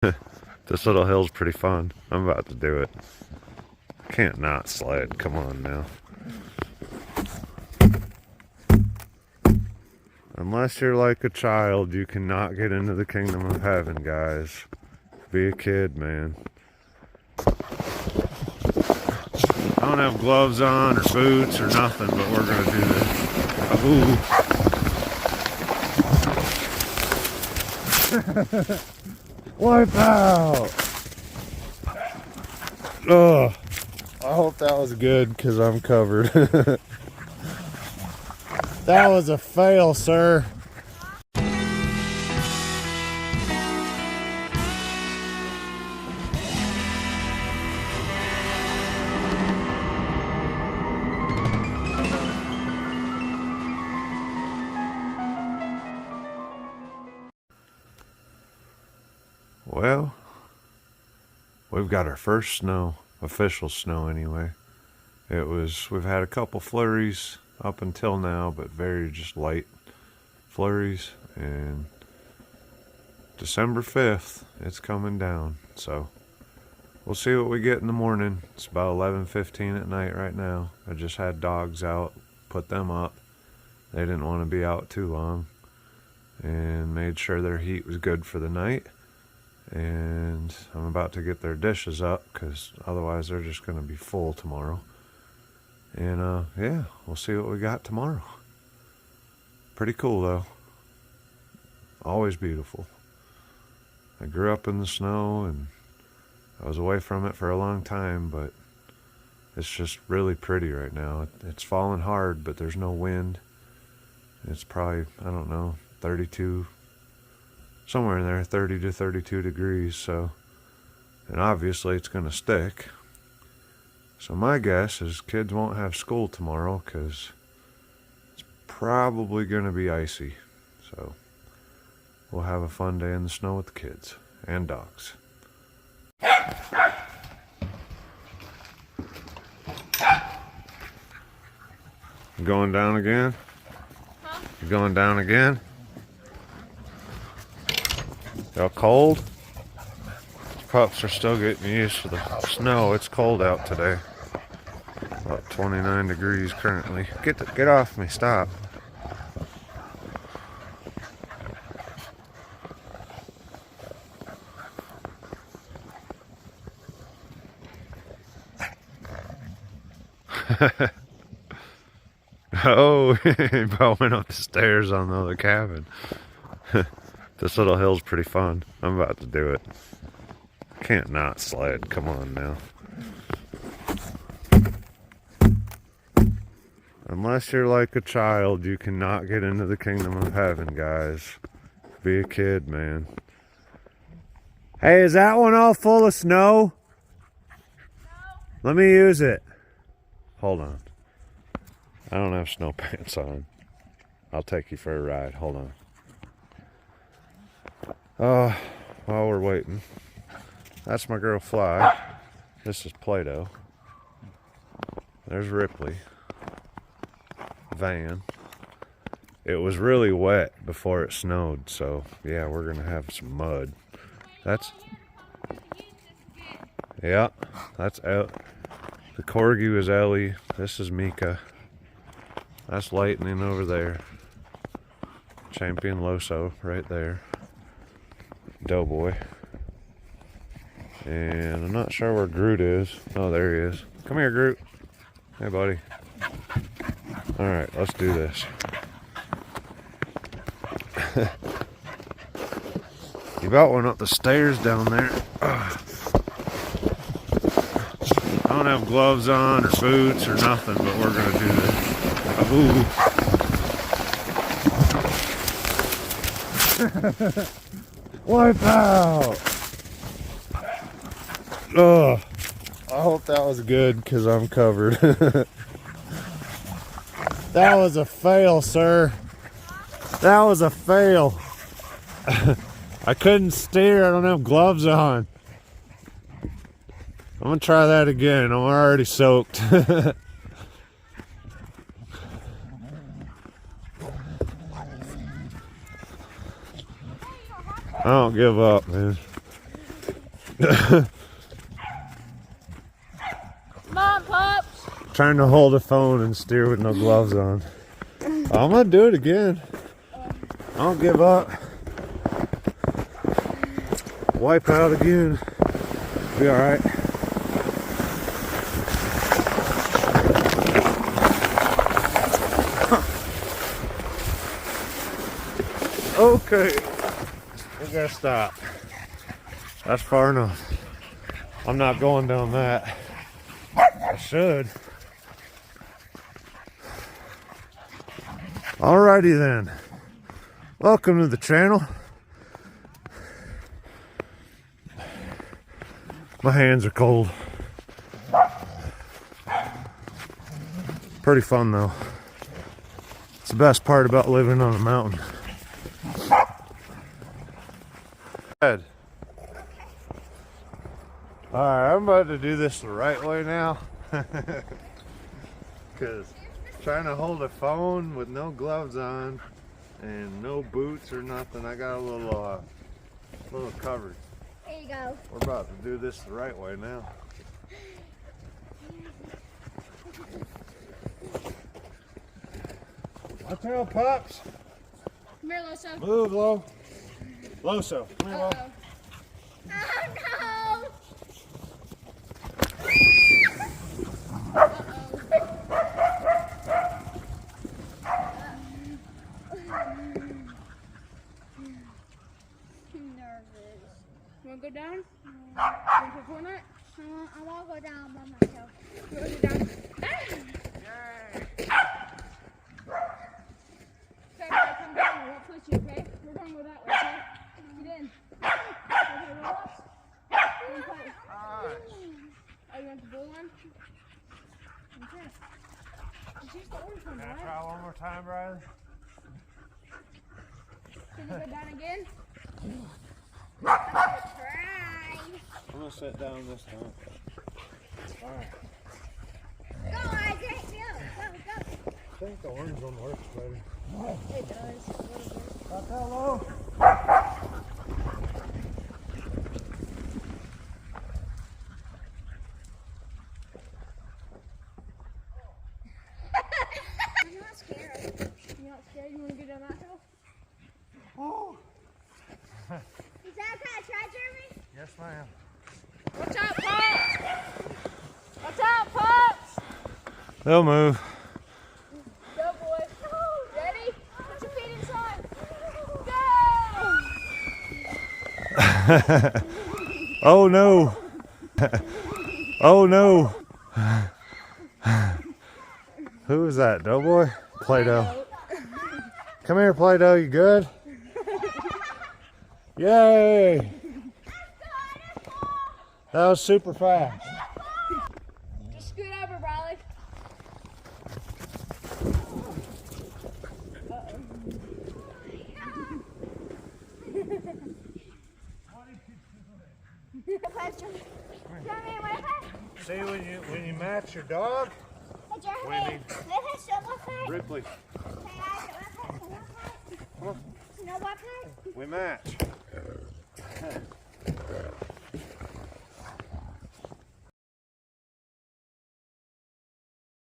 This little hill's pretty fun. I'm about to do it. Can't not sled. Come on now. Unless you're like a child, you cannot get into the kingdom of heaven, guys. Be a kid, man. I don't have gloves on or boots or nothing, but we're gonna do this. Ooh. Wipe out! Ugh. I hope that was good because I'm covered. That was a fail, sir. Well, we've got our first snow, official snow anyway. We've had a couple flurries up until now, but very just light flurries, and December 5th, it's coming down, so we'll see what we get in the morning. It's about 11:15 at night right now. I just had dogs out, put them up. They didn't want to be out too long, and made sure their heat was good for the night. And I'm about to get their dishes up because otherwise they're just going to be full tomorrow. And yeah, we'll see what we got tomorrow. Pretty cool though. Always beautiful. I grew up in the snow and I was away from it for a long time, but it's just really pretty right now. It's falling hard, but there's no wind. It's probably, I don't know, 32, somewhere in there, 30 to 32 degrees, so, and obviously it's going to stick. So my guess is kids won't have school tomorrow because it's probably going to be icy. So we'll have a fun day in the snow with the kids and dogs. Going down again? Huh? You going down again? Y'all cold? Pups are still getting used to the snow. It's cold out today. About 29 degrees currently. Get off me, stop. Oh, he about went up the stairs on the other cabin. This little hill's pretty fun. I'm about to do it. Can't not sled. Come on now. Unless you're like a child, you cannot get into the kingdom of heaven, guys. Be a kid, man. Hey, is that one all full of snow? No. Let me use it. Hold on. I don't have snow pants on. I'll take you for a ride. Hold on. While we're waiting. That's my girl Fly. This is Play-Doh. There's Ripley. Van. It was really wet before it snowed, so yeah, we're gonna have some mud. Yeah, that's out. The corgi was Ellie. This is Mika. That's Lightning over there. Champion Loso right there. Doughboy. And I'm not sure where Groot is. Oh, there he is. Come here, Groot. Hey, buddy. Alright, let's do this. You about went up the stairs down there. Ugh. I don't have gloves on or boots or nothing, but we're going to do this. Ooh. Wipe out! Ugh. I hope that was good because I'm covered. That was a fail, sir. That was a fail. I couldn't steer. I don't have gloves on. I'm gonna try that again. I'm already soaked. I don't give up, man. Come on, pups. Trying to hold a phone and steer with no gloves on. I'm gonna do it again. I don't give up. Wipe out again. Be alright. Okay. We gotta stop. That's far enough. I'm not going down that. I should. Alrighty then. Welcome to the channel. My hands are cold. Pretty fun though. It's the best part about living on a mountain. Alright, I'm about to do this the right way now. Because trying to hold a phone with no gloves on and no boots or nothing, I got a little covered. There you go. We're about to do this the right way now. Watch out, Pops. Come here, Loso. Move, Lo. Loso, come here, Lo. Oh no! Nervous. You want to go down? You want to put Fortnite? I want to go down by myself. You want to go down? Ah! Okay, come down. I won't push you, okay? We're going to go that way, okay? Get in. Okay, relax. Oh, you want the blue one? Okay. It's just the orange one, Can I right? try one more time, Riley? Can you go down again? Try. I'm gonna sit down this time. Alright. Go, Isaac. Go. I think the orange one works better. It does. A little bit. Not that low. I'm not scared. You're not scared? You want to go down that hill? Oh. Is that kind of try, Jeremy? Yes, ma'am. Watch out, Pops! Watch out, Pops! They'll move. Go, boy. Ready? Put your feet inside. Go! Oh no. Oh no. Who is that, Doughboy? Play-Doh. Come here, Play-Doh. You good? Yay! That was super fast. Just scoot over, Riley. See, when you match your dog, Jeremy, let's show what part. Ripley, No, what part? we match.